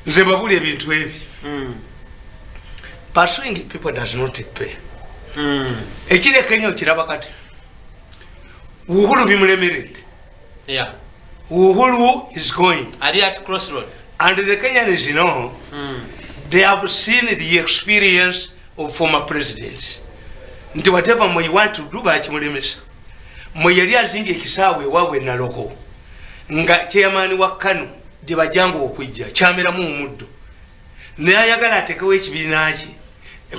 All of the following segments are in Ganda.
nze babuli ebintu ebi pursuing people does not pay ekire Kenya okiraba kati Uhuru bimulemeredde Uhuru is going at crossroads and the Kenyans they have seen the experience of former presidents nti whatever you want to do bakimulemesa yali azinga ekisaawe ewaabwe Naloko nga chairman wa Kano gye bajjanga okujja kyameramu omuddo naye ayagala atekewo ekibiina kye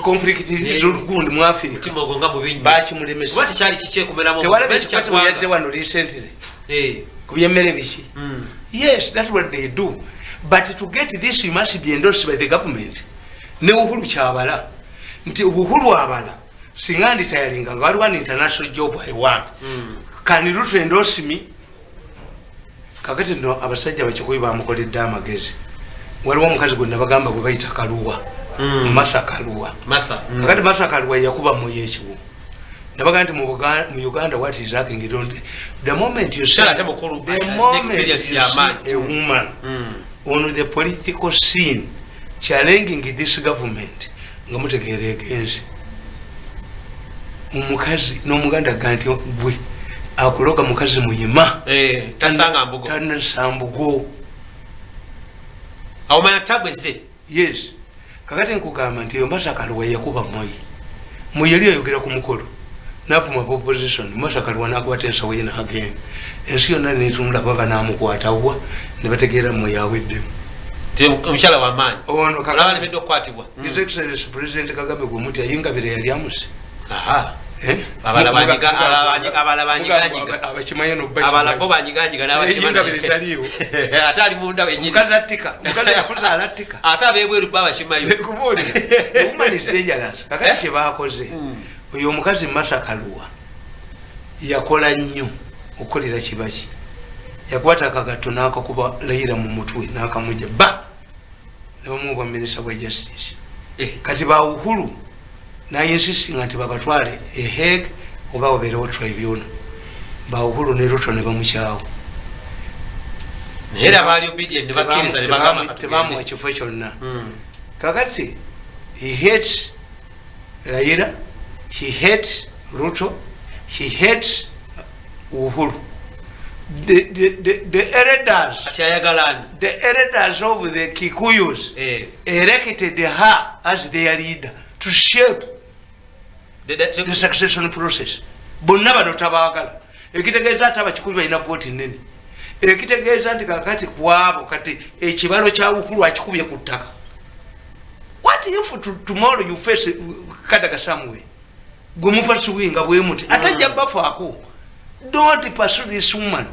conflict z'olugundi mu Africa bakimulemesa tewalabekikati wano recently ku byemmere biki yes that's what they do but to get this you must be endorsed by the government ne Uhuru kyabala nti Uhuru abala singa nditayalinga nga waliwo an international job I want can you endorse me kakati no abasajja bakikuyi bamukoledde amagezi waliwo omukazi gwe nabagamba gwe bayita Kaluwa Martha Kaluwa kakati Martha Kaluwa yakuba moyo ekiwu nabaga nti mu Uganda what is lacking you don't the moment you see a woman on the political scene challenging this government nga mutegeera egenzi omukazi n'omuganda ganti gwe akuloga mukazi muyima tasanga mbugo tanasambugo awumanya tabwese yes kakati nkugamba nti Martha Kaluwa yakuba moyi yali ayogera ku mukolo navuma opposition Martha Kaluwa nakwata ensawo ye n'agenda ensi yonna netunula baba namukwatawa ne bategeera moyi aweddemu omukyala w'amaanyi ono abalemedde okukwatibwa His Excellency President Kagame gwe muti ayingabire yali amuse abalabo banyiganyiga n'abakimanyi ate ali munda wenyini mukazi attika mukazi yakuzaala attika ate abebweru babakimanyi kubuli woman is dangerous kakati kye baakoze oyo omukazi Martha Kaluwa yakola nnyo okukolera kibaki yakwata akagatto n'akakuba Raila mu mutwe n'akamujja ba ne bamuwa minisita wa justice kati ba Uhuru nayinsistinga nti babatwale Hague oba babeerewo tribunal ba Uhuru ne Ruto ne bamukyawo era baali obedient ne bakkiriza ne bagamba tebamuwa kifo kyonna kakati he hates Raila he hates Ruto he hates Uhuru the elders of the Kikuyus elected her as their leader to shape the succession process bonna bano tabaagala ekitegeeza ati abakikuyu balina vooti nnene ekitegeeza nti kakati kwabo kati ekibalo kya Uhuru akikubye ku ttaka what if tomorrow you face Kadaga somewhere gwe mupasuwinga bwe muti atajja bafaako don't pursue this woman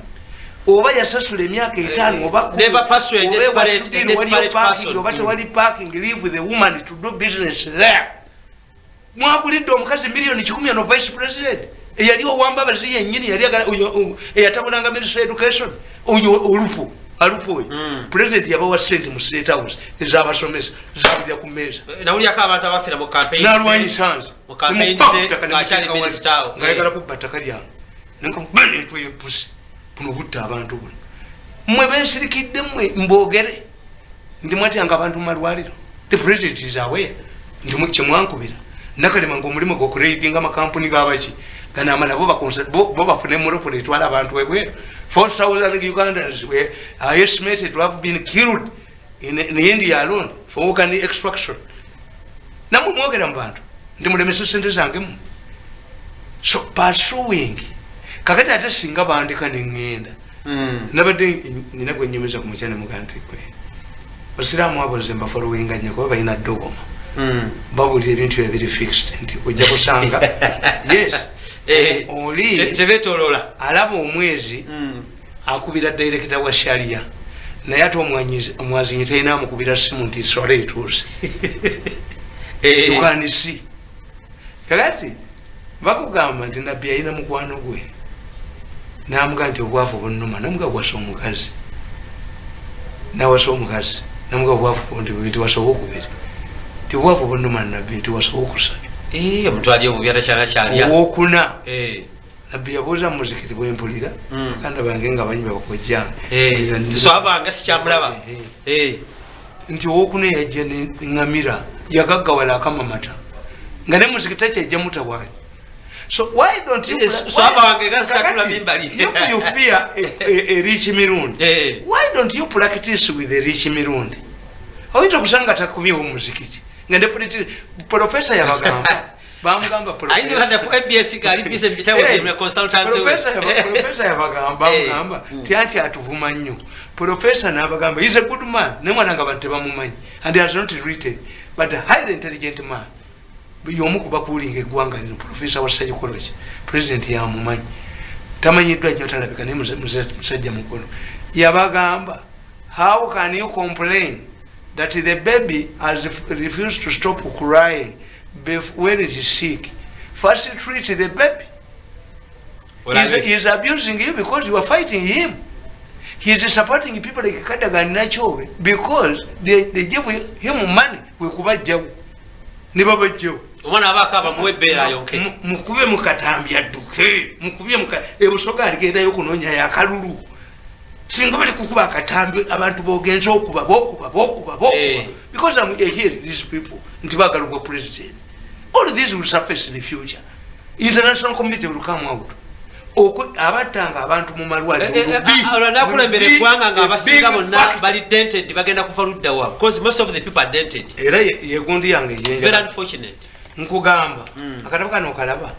oba yasasula emyaka 5 oba never pursue a desperate person oba tewali parking leave the woman to do business there mwagulidde omukazi milioni 10 no vice president eyali owambabazi yennyini yali eyatabulanga ministry education oyo alupo president yabawa sente mu State House ezabasomesa zabulya ku meza nawulyako abantu abafira mu campaign nalwanyi sanze mu campaign ng'akyali minister ngayagala kubba ttaka lyange nenkabani entwe yepusi buno butta abantu buno mmwe bensirikidde mmwe mboogere ndi mwatyanga abantu mu malwaliro the president is aware ndi kyemwankubira nakalema ng'omulimu gw'okureitinga amakampuni g'abaki gana amala bo bafune muropo etwala abantu ebweru 4,000 Ugandans were estimated to have been killed in India alone for organ extraction namwe mwogera mu bantu ndi mulemesa sente zange mu so pursuing kakati ate singa bandika neŋŋenda nabadde nyina gwe nnyumiza ku mukyane muganti gwe basiraamu abo nze mbafolowinga nnyo kuba balina ddogoma babulira ebintu ebiri fixed nti ojja kusanga yes oli tebetolola alaba omwezi akubira director wa sharia naye ate omwazinyi talina amukubira simu nti swala etuuse tukanisi kakati bakugamba nti nabbi yalina mukwano gwe namuga nti obwavu bunnuma namuga bwasa omukazi nawasa omukazi namuga obwavu nti wasoba okubiri ti obwavu bunnuma nabbi nti wasoba okusatu omuntu ali obubi atakyalakyalya owokuna nabbi yabuuza mu muzikiti bwempulira kandi bange nga banyi bakojjanga so abanga sikyamulaba nti owokune yajja neŋŋamira yagaggawala akamamata nga ne muzikita kyajja mutawaanyi. So why don't you so if you fear a rich mirundi, why don't you practice with a rich mirundi? Oyinza okusanga takubyewo muzikiti nga ne professor yabagamba bamugamba professor yabagamba tianti atuvuma nnyo. Professor n'abagamba he's a good man ne mwana nga bantu bamumanyi and he has not written but a highly intelligent man. Yomu kubakulinga eggwanga lino professor wa psychology president yamumanyi tamanyiddwa nnyo talabika naye musajja mukulu. Yabagamba how can you complain that the baby has refused to stop crying when he is sick? First treat the baby. He is abusing you because you are fighting him. He is supporting people like Kadaga and Nacho because they give him money. We kubajjawo ne babajjawo omwana abakaba muwebera yonke mukube mukatambya duke mukubye ebusoga aligendayo kunoonya yakalulu singa bali kukuba akatambi abantu bogenza okuba because I'm here these people nti bagalugwa president. All this will surface in the future. International community will come out. Abatanga abantu mu malwaliro nakulembera eggwanga nga abasinga bonna bali dented bagenda kufa ludda wa because most of the people are dented. Era yegundi yange very unfortunate. Nkugamba akatabo kano okalaba